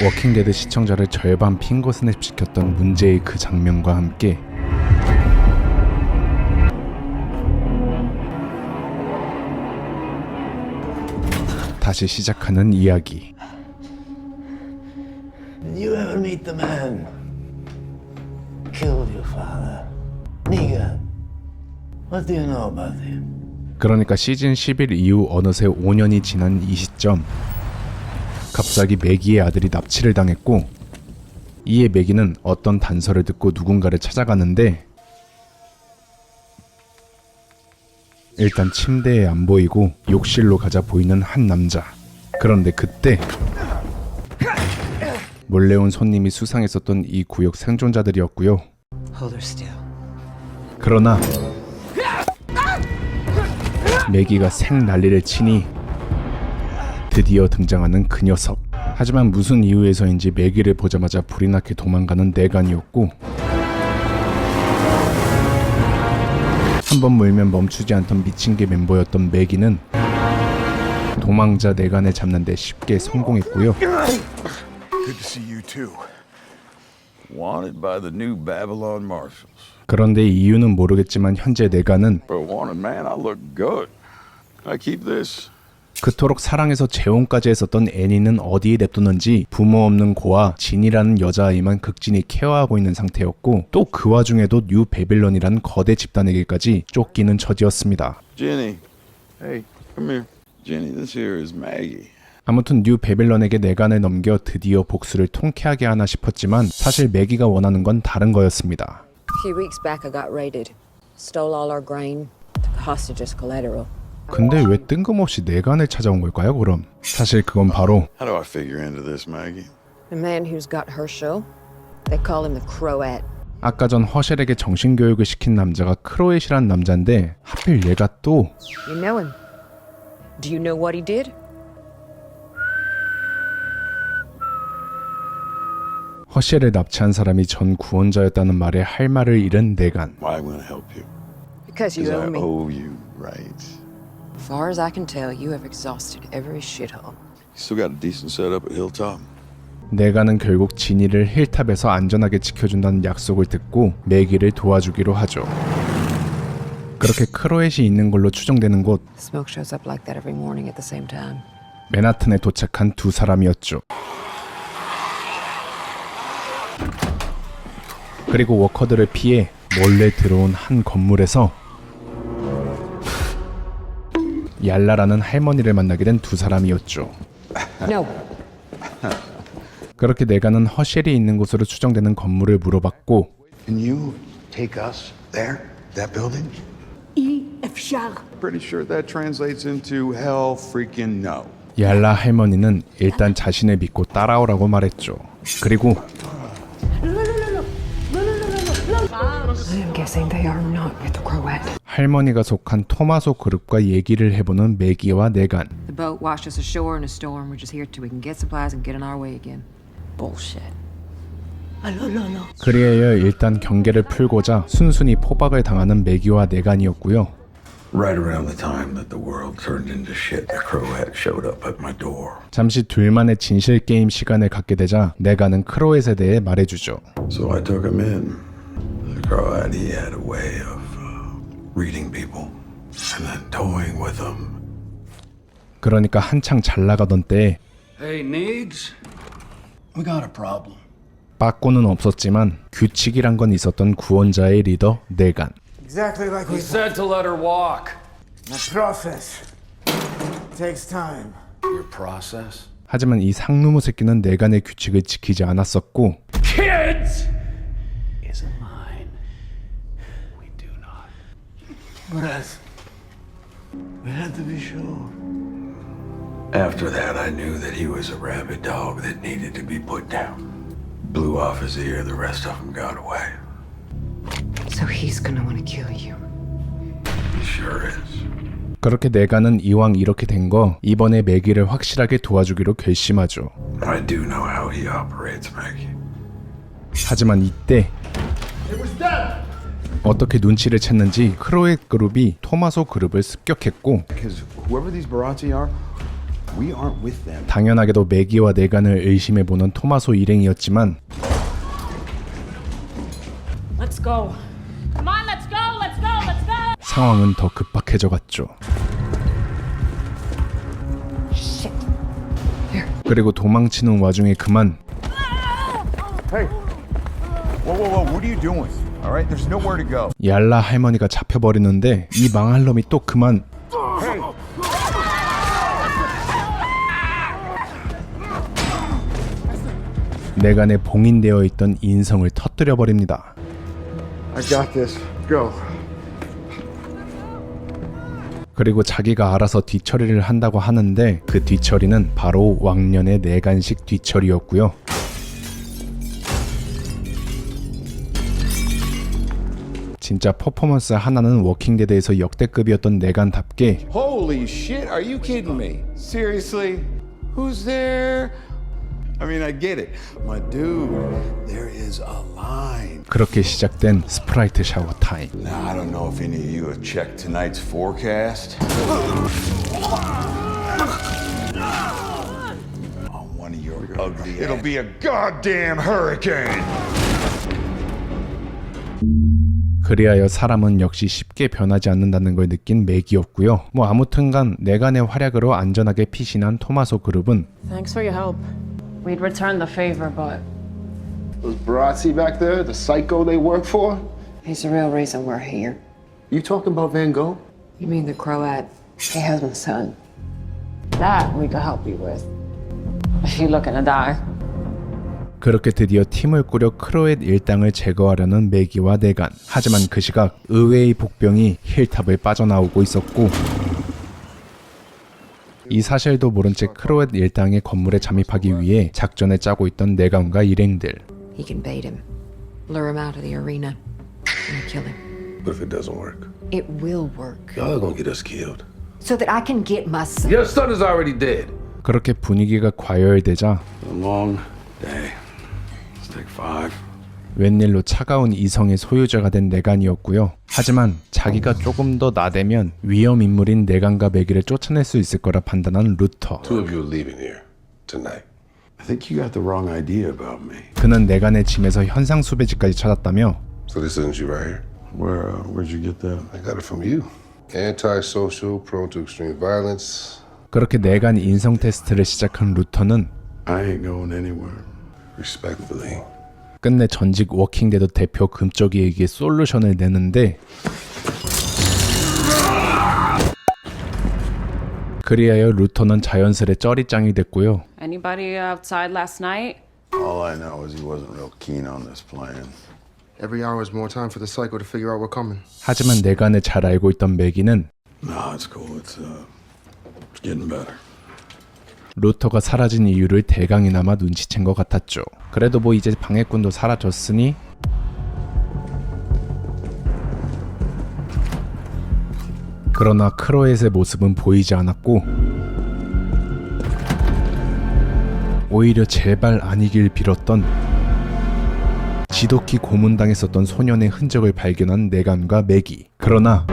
워킹데드 시청자를 절반 핑거스냅 시켰던 문제의 그 장면과 함께 다시 시작하는 이야기. Did you ever meet the man who killed your father? Negan. What do you know about him? 그러니까 시즌 11 이후 어느새 5년이 지난 이 시점, 갑자기 매기의 아들이 납치를 당했고, 이에 매기는 어떤 단서를 듣고 누군가를 찾아가는데, 일단 침대에 안 보이고 욕실로 가자 보이는 한 남자. 그런데 그때 몰래 온 손님이 수상했었던 이 구역 생존자들이었고요. 그러나 매기가 생 난리를 치니 드디어 등장하는 그 녀석. 하지만 무슨 이유에서인지 매기를 보자마자 불이 나게 도망가는 내간이었고, 한번 물면 멈추지 않던 미친개 멤버였던 매기는 도망자 내간을 잡는데 쉽게 성공했고요. Good to see you too. Wanted by the new Babylon Marshals. 그런데 이유는 모르겠지만 현재 내간은 For a wanted man, I look good. Can I keep this? 그토록 사랑해서 재혼까지 했었던 애니는 어디에 냅뒀는지 부모 없는 고아 진이라는 여자아이만 극진히 케어하고 있는 상태였고, 또 그 와중에도 뉴 베빌론이라는 거대 집단에게까지 쫓기는 처지였습니다. Jenny. Hey, come here. Jenny, this here is Maggie. 아무튼 뉴 베빌런에게 내간을 넘겨 드디어 복수를 통쾌하게 하나 싶었지만 사실 매기가 원하는 건 다른 거였습니다. A few weeks back I got raided. Stole all our grain. Took hostage as collateral. 근데 왜 뜬금없이 내간을 찾아온 걸까요, 그럼? 사실 그건 바로 How do I figure into this, Maggie? The man who's got her show. They call him the Croat. 아까 전 허셸에게 정신교육을 시킨 남자가 크로엣이란 남자인데 하필 얘가 또 You know him. Do you know what he did? 허셸을 납치한 사람이 전 구원자였다는 말에 할 말을 잃은 내간. Why am I going to help you? Because you Because I owe me. owe you, right? As far as I can tell, you have exhausted every shithole. You still got a decent setup at Hilltop? 내간은 결국 지니를 힐탑에서 안전하게 지켜준다는 약속을 듣고 매기를 도와주기로 하죠. 그렇게 크로엣이 있는 걸로 추정되는 곳 Smoke shows up like that every morning at the same time. 맨하튼에 도착한 두 사람이었죠. 그리고 워커들을 피해 몰래 들어온 한 건물에서 얄라라는 할머니를 만나게 된 두 사람이었죠. No. 그렇게 내가는 허셸이 있는 곳으로 추정되는 건물을 물어봤고, Can you take us there? That building? Pretty sure that translates into hell freaking no. 얄라 할머니는 일단 자신을 믿고 따라오라고 말했죠. 그리고 I am guessing they are not with the Croat. 할머니가 속한 토마소 그룹과 얘기를 해보는 매기와 내간. The boat washed us ashore in a storm. We're just here till we can get supplies and get on our way again. Bullshit. 그리하여 일단 경계를 풀고자 순순히 포박을 당하는 매기와 내간이었고요. Right around the time that the world turned into shit, the Croat showed up at my door. 잠시 둘만의 진실 게임 시간을 갖게 되자 내간은 크로엣에 대해 말해주죠. So I took him in. The Croat, he had a way of reading people and then toying with them. 그러니까 한창 잘 나가던 때에 Hey, Needs? We got a problem. 빠꾸는 없었지만 규칙이란 건 있었던 구원자의 리더 내간. Exactly like We said to let her walk. The process takes time. Your process? 하지만 이 상누무 새끼는 내간의 규칙을 지키지 않았었고, Kids! Isn't mine. We do not. But we had to be sure. After that, I knew that he was a rabid dog that needed to be put down. Blew off his ear, the rest of them got away. So he's gonna want to kill you. He sure is. 그렇게 내간은 이왕 이렇게 된 거 이번에 매기를 확실하게 도와주기로 결심하죠. I do know how he operates, Maggie. 하지만 이때 어떻게 눈치를 챘는지 크로엣 그룹이 토마소 그룹을 습격했고, Because whoever these Barazzi are, We aren't with them. 당연하게도 매기와 내간을 의심해보는 토마소 일행이었지만 Let's go. Come on, let's go, let's go, let's go! 상황은 더 급박해져 갔죠. 그리고 도망치는 와중에 그만 Hey. Whoa. What are you doing? All right, there's nowhere to go. 얄라 할머니가 잡혀버리는데 이 망할 놈이 또 그만 내간에 봉인되어 있던 인성을 터뜨려 버립니다. I got this. Go. 그리고 자기가 알아서 뒤처리를 한다고 하는데 그 뒤처리는 바로 왕년의 내간식 뒤처리였고요. 진짜 퍼포먼스 하나는 워킹데드에서 역대급이었던 내간답게 Holy shit, are you kidding me? Seriously? Who's there? I mean, I get it. My dude, there is a line. 그렇게 시작된 스프라이트 샤워 타임. Now, I don't know if any of you have checked tonight's forecast. On one of your ugly It'll be a goddamn hurricane. 그리하여 사람은 역시 쉽게 변하지 않는다는 걸 느낀 맥이었고요. 뭐 아무튼간 내간의 활약으로 안전하게 피신한 토마소 그룹은 Thanks for your help. We'd return the favor, but Those Barazzi back there, the psycho they work for? He's the real reason we're here. You talking about Van Gogh? You mean the Croat? He has my son. that we could help you with. If you're looking to die. 그렇게 드디어 팀을 꾸려 크로엣 일당을 제거하려는 매기와 내간. 하지만 그 시각 의외의 복병이 힐탑을 빠져나오고 있었고 이 사실도 모른 채 크로엣 일당의 건물에 잠입하기 위해 작전을 짜고 있던 내간과 일행들. He can bait him, lure him out of the arena, and kill him. What if it doesn't work? It will work. Y'all gonna get us killed. So that I can get my son. Your son is already dead. 그렇게 분위기가 과열되자 A long day. Let's take 5. 웬일로 차가운 이성의 소유자가 된 내간이었고요. 하지만 자기가 조금 더 나대면 위험 인물인 내간과 매기를 쫓아낼 수 있을 거라 판단한 루터. Two of you are leaving here tonight. I think you got the wrong idea about me. 그는 내간의 짐에서 현상 수배지까지 찾았다며 So this isn't you right here? Where'd you get that? I got it from you. Antisocial, prone to extreme violence. 그렇게 내간 인성 테스트를 시작한 루터는 I ain't going anywhere. Respectfully. 끝내 전직 워킹데드 대표 금쪽이에게 솔루션을 내는데 그리하여 루터는 자연스레 쩌리짱이 됐고요. Anybody outside last night? All I know is he wasn't real keen on this plan. Every hour is more time for the psycho to figure out we're coming. 하지만 내간을 잘 알고 있던 매기는 No, it's cool. It's getting better. 루터가 사라진 이유를 대강이나마 눈치챈 것 같았죠. 그래도 뭐 이제 방해꾼도 사라졌으니 그러나 크로엣의 모습은 보이지 않았고 오히려 제발 아니길 빌었던 지독히 고문당했었던 소년의 흔적을 발견한 내간과 매기. 그러나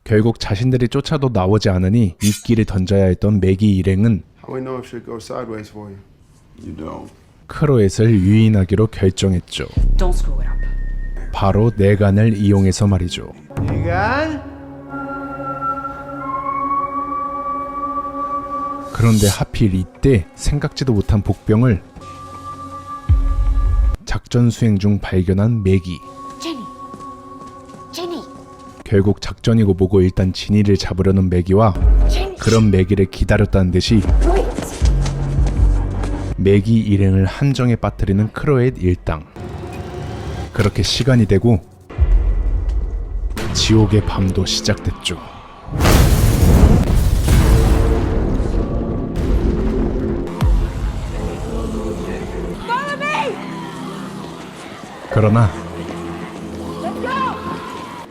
결국 자신들이 쫓아도 나오지 않으니 미끼를 던져야 했던 매기 일행은 How we know if shit goes sideways for you? You don't. 크로엣을 유인하기로 결정했죠. Don't screw it up. 바로 내간을 이용해서 말이죠. 그런데 하필 이때 생각지도 못한 복병을 작전 수행 중 발견한 매기. 결국 작전이고 뭐고 일단 지니를 잡으려는 매기와 그런 매기를 기다렸다는 듯이 매기 일행을 함정에 빠뜨리는 크로엣 일당. 그렇게 시간이 되고 지옥의 밤도 시작됐죠. 그러나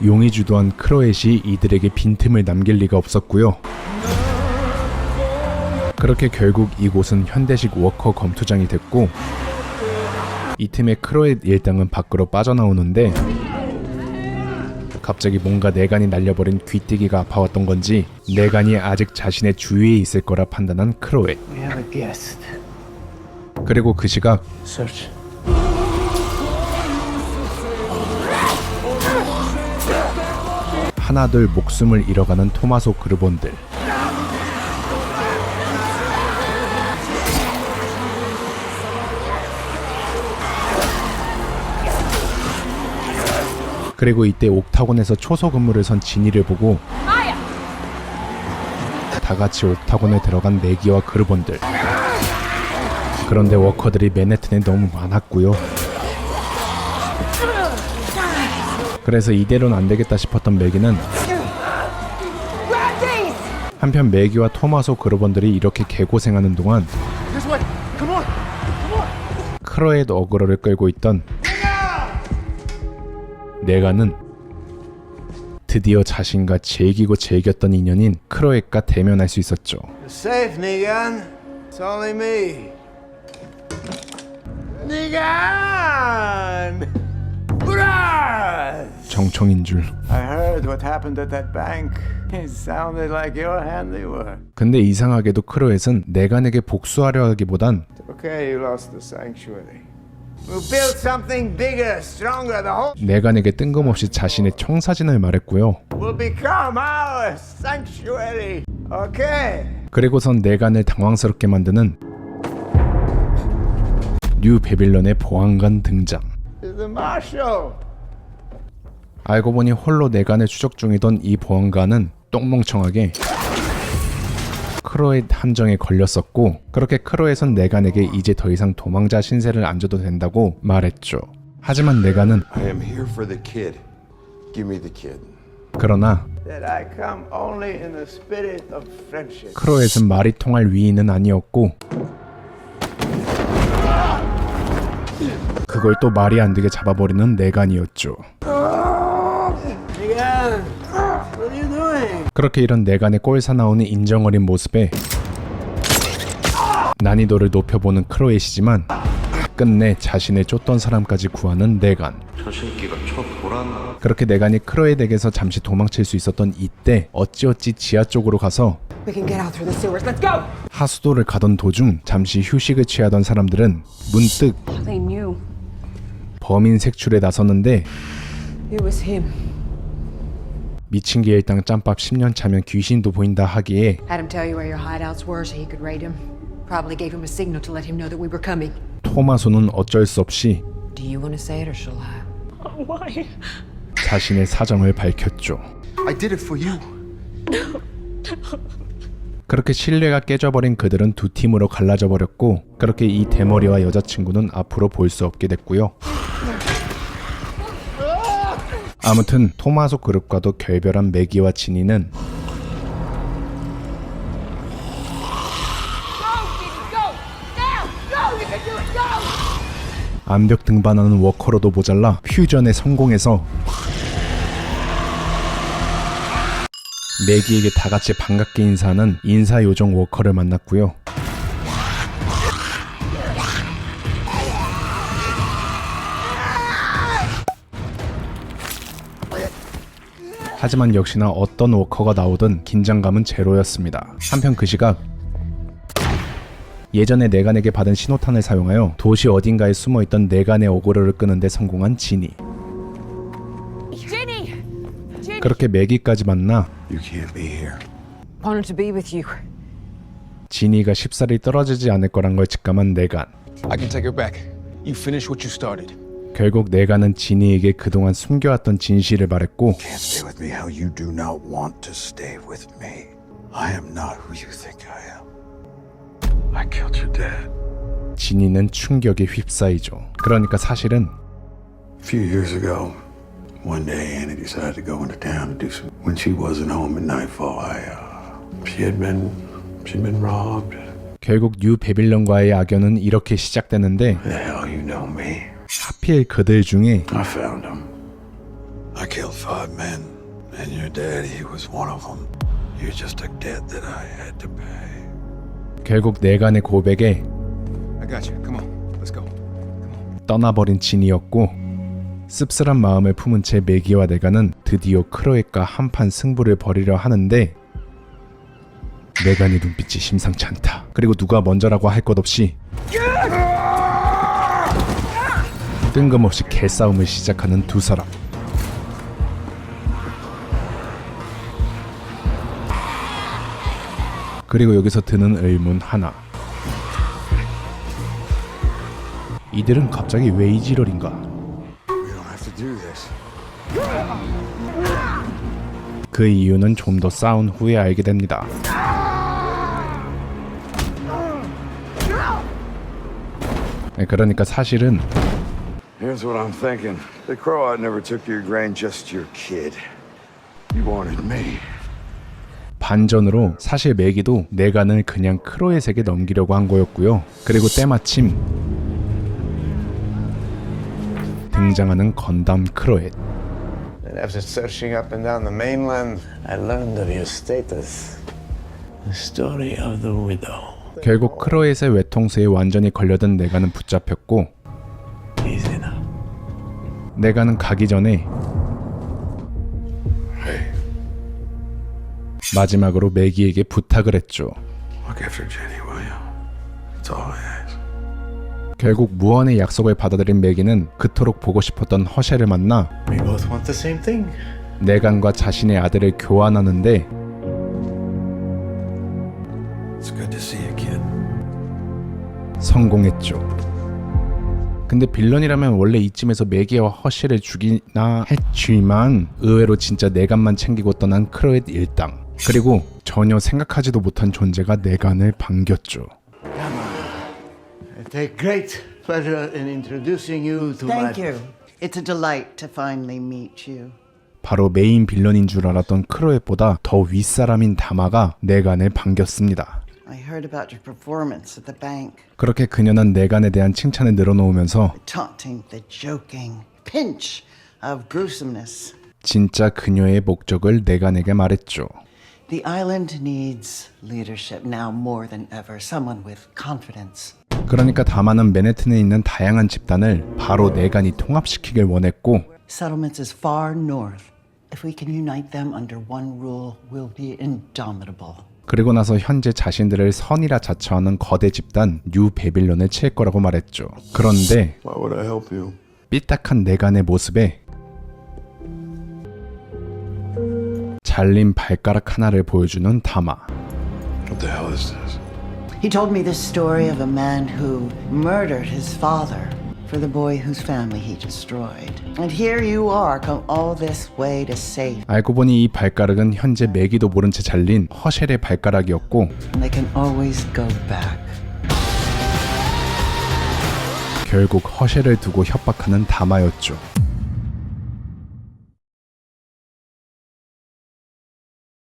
용이 주도한 크로엣이 이들에게 빈틈을 남길 리가 없었고요. 그렇게 결국 이곳은 현대식 워커 검투장이 됐고 이 틈에 크로엣 일당은 밖으로 빠져나오는데 갑자기 뭔가 내간이 날려버린 귀때기가 아파왔던 건지 내간이 아직 자신의 주위에 있을 거라 판단한 크로에. We have a guest. 그리고 그 시각 Search. 하나둘 목숨을 잃어가는 토마소 그르본들. 그리고 이때 옥타곤에서 초소 근무를 선 지니를 보고 다 같이 옥타곤에 들어간 매기와 그르본들. 그런데 워커들이 맨해튼에 너무 많았고요. 그래서 이대로는 안 되겠다 싶었던 매기는 한편 매기와 토마소 그르본들이 이렇게 개고생하는 동안 크로의 어그로를 끌고 있던 내가는 드디어 자신과 제기고 제겼던 인연인 크로에과 대면할 수 있었죠. You're safe, Negan. It's only me. Negan! Hurrah! 정청인 줄. I heard what happened at that bank. It sounded like your handiwork. 근데 이상하게도 크로엣은 내간에게 복수하려 하기보단 Okay, you lost the sanctuary. We'll build something bigger, stronger. The whole 내간에게 뜬금없이 자신의 청사진을 말했고요. will become our sanctuary. Okay. 그리고선 내간을 당황스럽게 만드는 뉴 베빌런의 보안관 등장. It's the marshal. 알고 보니 홀로 내간을 추적 중이던 이 보안관은 똥멍청하게 크로의 함정에 걸렸었고, 그렇게 크로에선 내간에게 이제 더 이상 도망자 신세를 안 져도 된다고 말했죠. 하지만 내간은 I am here for the kid. Give me the kid. 그러나 That I come only in the spirit of friendship. 크로엣은 말이 통할 위인은 아니었고, 그걸 또 말이 안 되게 잡아버리는 내간이었죠. Negan, what are you doing? 그렇게 이런 내간의 꼴사나오는 인정어린 모습에 난이도를 높여보는 크로엣이지만 끝내 자신을 쫓던 사람까지 구하는 내간. 그렇게 내간이 크로엣에게서 잠시 도망칠 수 있었던 이때 어찌어찌 지하 쪽으로 가서 We can get out through the sewers. Let's go! 하수도를 가던 도중 잠시 휴식을 취하던 사람들은 문득 They knew 범인 색출에 나섰는데 It was him. 미친 게 일당 짬밥 10년 차면 귀신도 보인다 하기에 Had him tell you where your hideouts were so he could raid him. Probably gave him a signal to let him know that we were coming. 토마소는 어쩔 수 없이 Do you want to say it or shall I? 자신의 사정을 밝혔죠. I did it for you. 그렇게 신뢰가 깨져버린 그들은 두 팀으로 갈라져 버렸고, 그렇게 이 대머리와 여자친구는 앞으로 볼 수 없게 됐고요. 아무튼 토마소 그룹과도 결별한 매기와 지니는 암벽 등반하는 워커로도 모자라 퓨전에 성공해서 매기에게 다같이 반갑게 인사하는 인사요정 워커를 만났고요. 하지만 역시나 어떤 워커가 나오든 긴장감은 제로였습니다. 한편 그 시각 예전에 내간에게 받은 신호탄을 사용하여 도시 어딘가에 숨어있던 내간의 어그로를 끄는데 성공한 지니. 그렇게 매기까지 만나 You can't be here. Wanted to be with you. 지니가 쉽사리 떨어지지 않을 거란 걸 직감한 내간. I can take her back. You finish what you started. 결국 내간은 지니에게 그동안 숨겨왔던 진실을 말했고, Can't stay with me how you do not want to stay with me. I am not who you think I am. I killed your dad. 지니는 충격에 휩싸이죠. 그러니까 사실은 A few years ago, one day Annie decided to go into town to do some. When she wasn't home at nightfall, she'd been robbed. 결국 뉴 베빌런과의 악연은 이렇게 시작되는데, The hell you know me? 하필 그들 중에 I found him. I killed 5 men, and your dad, he was one of them. You're just a debt that I had to pay. 결국 내간의 고백에 I got you. Come on. Let's go. 떠나버린 진이었고, 씁쓸한 마음을 품은 채 매기와 네간은 드디어 크로에과 한판 승부를 벌이려 하는데 네간의 눈빛이 심상치 않다. 그리고 누가 먼저라고 할 것 없이 뜬금없이 개싸움을 시작하는 두 사람. 그리고 여기서 드는 의문 하나. 이들은 갑자기 왜 이지랄인가? We don't have to do this. 그 이유는 좀 더 싸운 후에 알게 됩니다. 그러니까 사실은 Here's what I'm thinking. The Croat never took your grain, just your kid. You wanted me. 반전으로 사실 매기도 네간을 그냥 크로엣에게 넘기려고 한 거였고요. 그리고 때마침 등장하는 건담 크로엣. And after searching up and down the mainland, I learned of your status. The story of the widow. 결국 크로엣의 외통수에 완전히 걸려든 네간은 붙잡혔고 Easy now. 네간은 가기 전에 마지막으로 매기에게 부탁을 했죠. Look after Jenny, will you? That's all I ask. 결국 무언의 약속을 받아들인 매기는 그토록 보고 싶었던 허셸을 만나 We both want the same thing. 네간과 자신의 아들을 교환하는데 It's good to see you, kid. 성공했죠. 근데 빌런이라면 원래 이쯤에서 매기와 허셸을 죽이나 했지만 의외로 진짜 네간만 챙기고 떠난 크로엣 일당. 그리고 전혀 생각하지도 못한 존재가 네간을 반겼죠. I take great pleasure in introducing you to my... Thank you. It's a delight to finally meet you. 바로 메인 빌런인 줄 알았던 크로엣보다 더 윗사람인 다마가 네간을 반겼습니다. I heard about your performance at the bank. 그렇게 그녀는 네간에 대한 칭찬을 늘어놓으면서 The taunting, the joking, pinch of gruesomeness. 진짜 그녀의 목적을 네간에게 말했죠. The island needs leadership now more than ever. Someone with confidence. 그러니까 다마는 맨해튼에 있는 다양한 집단을 바로 네간이 통합시키길 원했고 Settlements as far north. If we can unite them under one rule, we'll be indomitable. 그리고 나서 현재 자신들을 선이라 자처하는 거대 집단 뉴 베빌론을 칠 거라고 말했죠. 그런데 Why would I help you? 삐딱한 네간의 모습에 잘린 발가락 하나를 보여주는 다마. What the hell is this? He told me the story of a man who murdered his father for the boy whose family he destroyed. And here you are, come all this way to save. 알고 보니 이 발가락은 현재 매기도 모른 채 잘린 허셸의 발가락이었고 And they can always go back. 결국 허셸을 두고 협박하는 다마였죠.